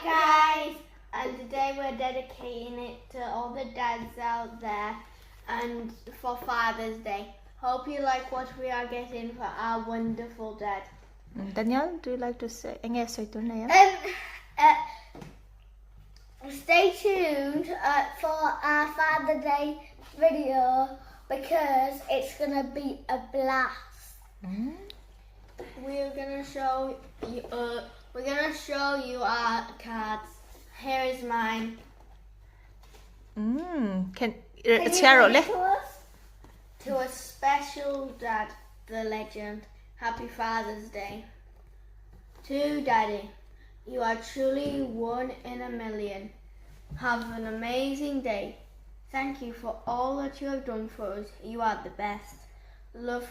guys, and today we're dedicating it to all the dads out there and for Father's Day. Hope you like what we are getting for our wonderful dad. Daniel, do you like to say your name? Stay tuned for our Father's Day video because it's gonna be a blast. We're gonna show you our cards. Here is mine. Can you Cheryl read it to us? To a special dad, the legend. Happy Father's Day. To Daddy, you are truly one in a million. Have an amazing day. Thank you for all that you have done for us. You are the best. Love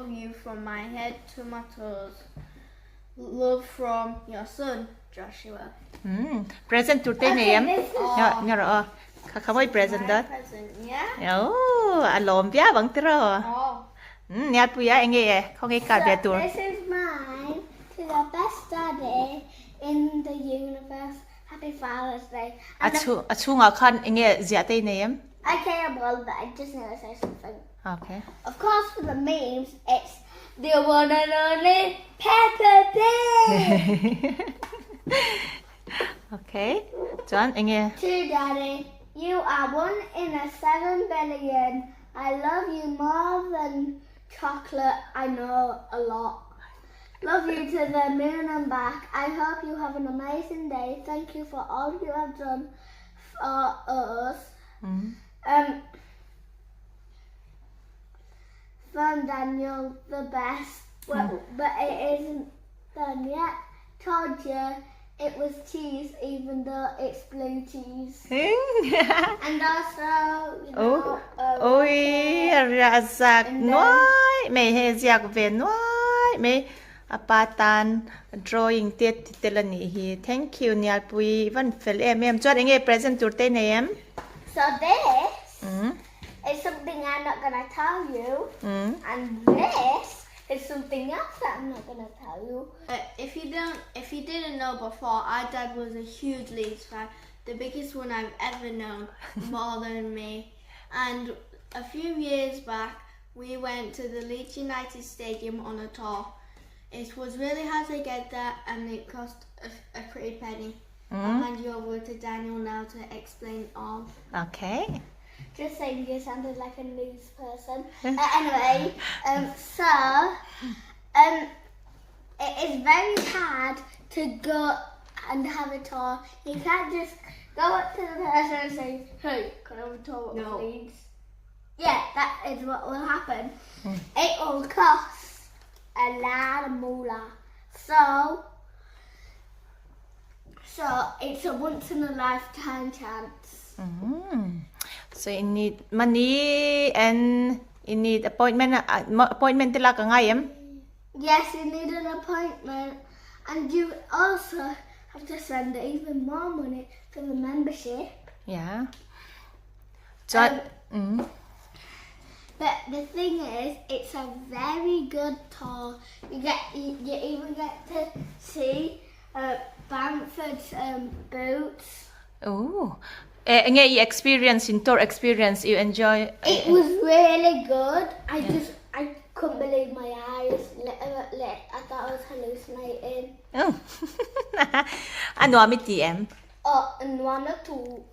you from my head to my toes. Love from your son, Joshua. Present today name. Nhờ khawai present đó. Present, yeah. Alom bia bang tro. Nyat puya enge không nghe cả bia tour. This is mine to the best daddy in the universe. Happy Father's Day. Achu ngak khan enge ziate name. I care about that. I just need to say something. Okay. Of course, for the memes, it's the one and only Peppa Pig. Okay. John, enge. To Daddy, you are 1 in a 7 billion. I love you more than chocolate. I know a lot. Love you to the moon and back. I hope you have an amazing day. Thank you for all you have done for us. From Daniel, the best, but it isn't done yet. Told you it was cheese, even though it's blue cheese. And also, you know, ôi razak nói mày he giặc về nói mày apatan drawing tiết telani hi. Thank you Nial Pui văn fel em cho anh present today name. So this is something I'm not gonna tell you, and this is something else that I'm not gonna tell you. If you didn't know before, our dad was a huge Leeds fan, the biggest one I've ever known, more than me. And a few years back, we went to the Leeds United Stadium on a tour. It was really hard to get there, and it cost a pretty penny. I'll hand you over to Daniel now to explain all. Okay. Just saying, you sounded like a news person. Anyway, it is very hard to go and have a tour. You can't just go up to the person and say, "Hey, can I have a tour of Leeds?" Yeah, that is what will happen. It will cost a lot of moolah. So it's a once in a lifetime chance. So you need money and you need appointment tila ka ngayem. Yes, you need an appointment, and you also have to send even more money for the membership. Yeah. John. But the thing is, it's a very good tour. You even get to see Bamford's boots. Oh. Ngay experience in tour experience you enjoy. It was really good. I couldn't believe my eyes. I thought I was hallucinating. Ano amit TM? And 1 or 2.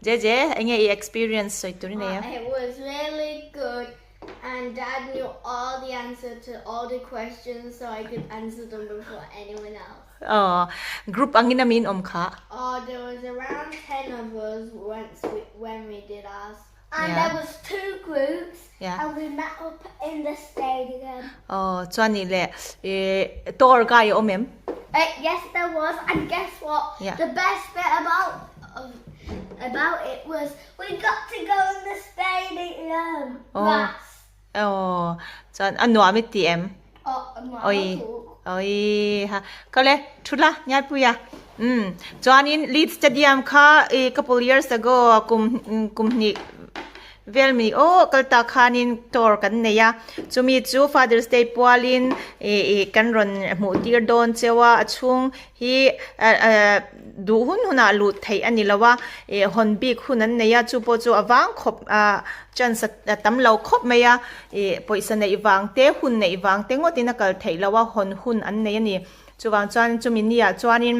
Jeje, ngay experience so ito rin na. It was really good, and Dad knew all the answers to all the questions, so I could answer them before anyone else. Group ang inamin ka? There was around 10 of us when we did ours. And there was 2 groups, and we met up in the stadium. Chuan nile tour guide omem. Yes, there was, and guess what? Yeah. The best bit about it was we got to go in the stadium. Chuan ano amit TM? Oi ha. Kale chula nyat puya. Chuan in Leeds Stadium ka a couple years ago kum ni vel mi o kalta khanin tor kan neya chumi chu Father's Day pualin kan ron mu tir don chewa achung hi du hun huna lu thei ani lawa hon bik hunan neya chu po chu awang khop chan sat tam lo khop meya poisa nei wang te hun nei wang te ngotina kal thei lawa hon hun an nei ani chuwang chuan chumi nia chuanin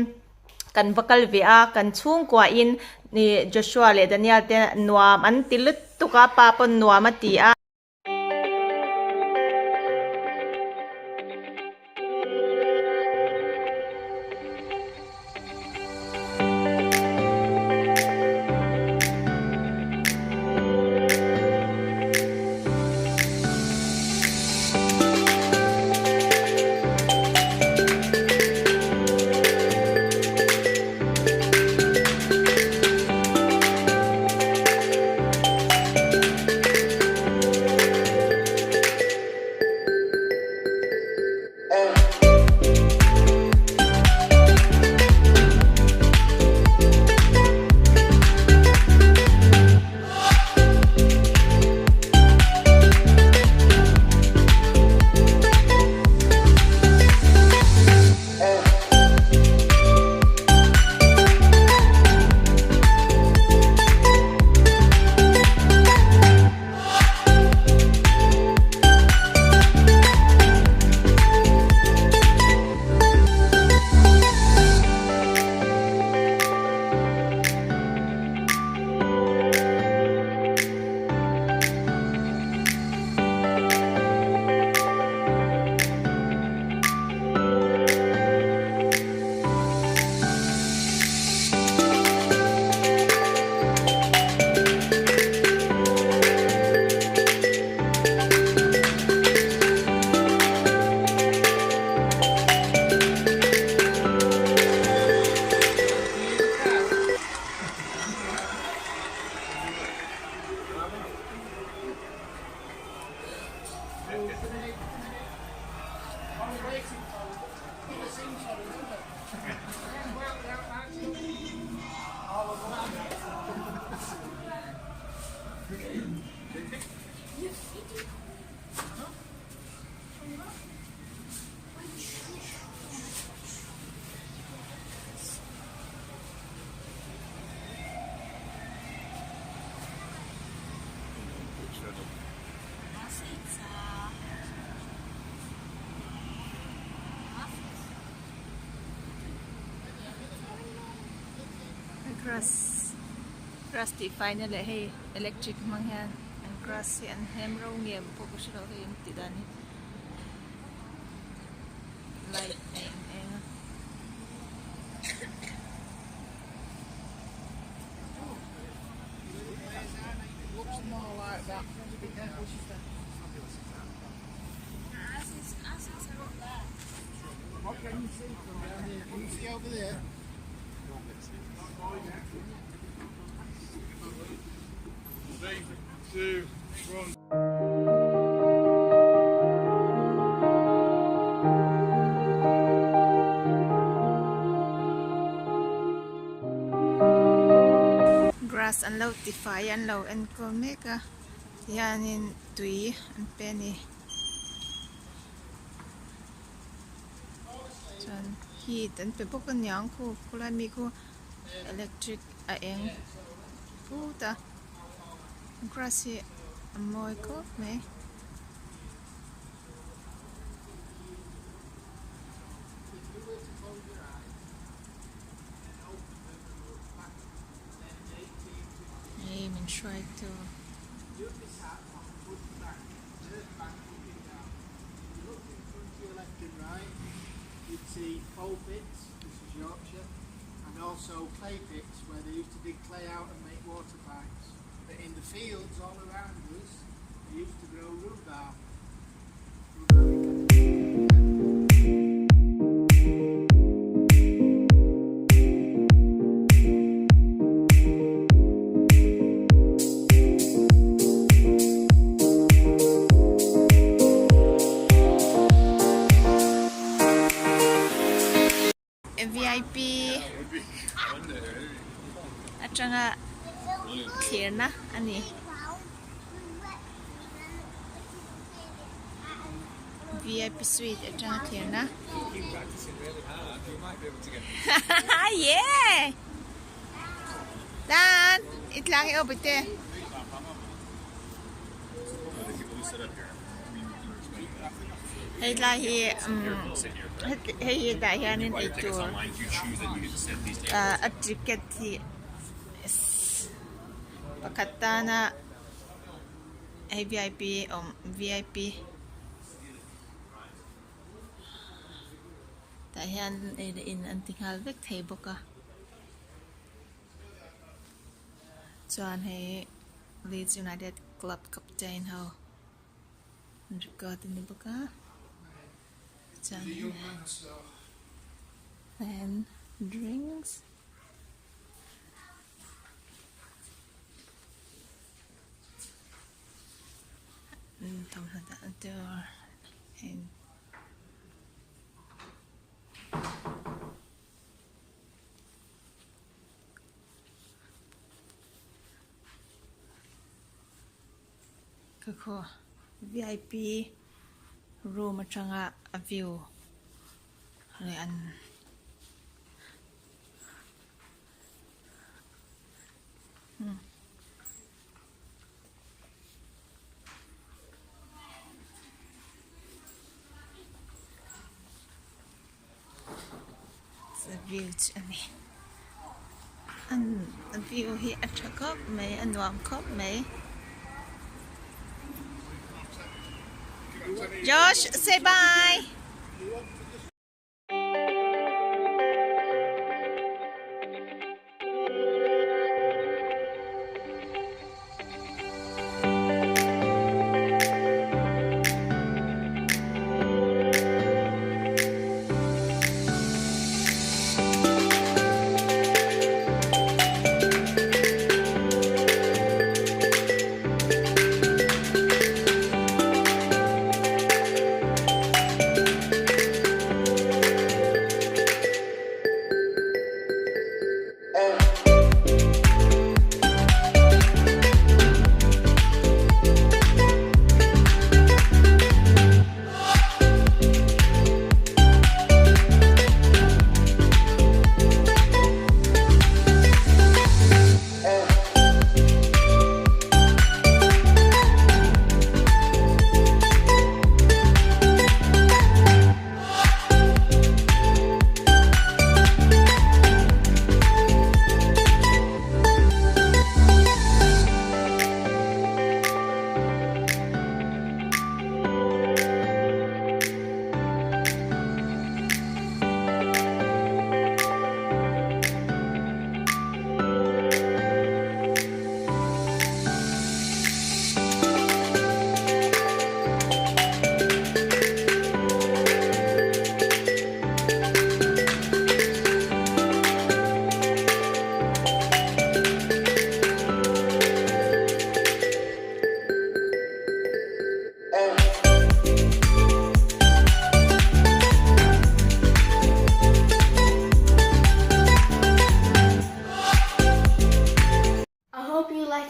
kan vakal vea kan chung kwa in ni Joshua le Daniel te nuam an tilut tuka pa pon nuam ati a grass ti final le hey electric mang han and grass and hem ro ngem po ko shiro he ti dani light and looks more like that. What can you see from down here? Can you see over there? 3, 2, 1. Grass an lo tify an lo en ko meka yanin tui an penny chan heat an pe bokan yang ko kulan mi ko electric a eng puta grass hi amoy ko me try to Left and right, you'd see coal pits, this is Yorkshire, and also clay pits where they used to dig clay out and make water pipes. But in the fields all around us, they used to grow rhubarb. VIP at sanga clear na ani VIP suite at Janatiana. Keep practicing really hard. You might be able to get Yeah! Dan, itlang over there. Hey, like here, hey, that here in a tour. A ticket here. Pakatana, a VIP or VIP. Dahan in anting-halvik table ka. John hey Leeds United Club captain how record in the book John and drinks Tom had that door and Kako VIP room at sanga a view Rian It's a view and a view here at a cup may and one cup may Josh, say bye.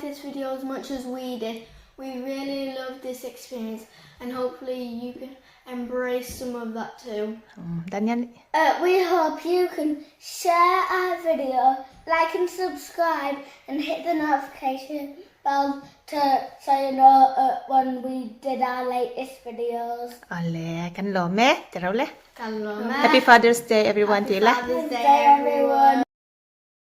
This video as much as we did. We really loved this experience and hopefully you can embrace some of that too. Daniel. We hope you can share our video, like and subscribe and hit the notification bell so you know when we did our latest videos. Ale, kan lo me, teraw le. Happy Happy Father's Day everyone, tila. Father's Day everyone.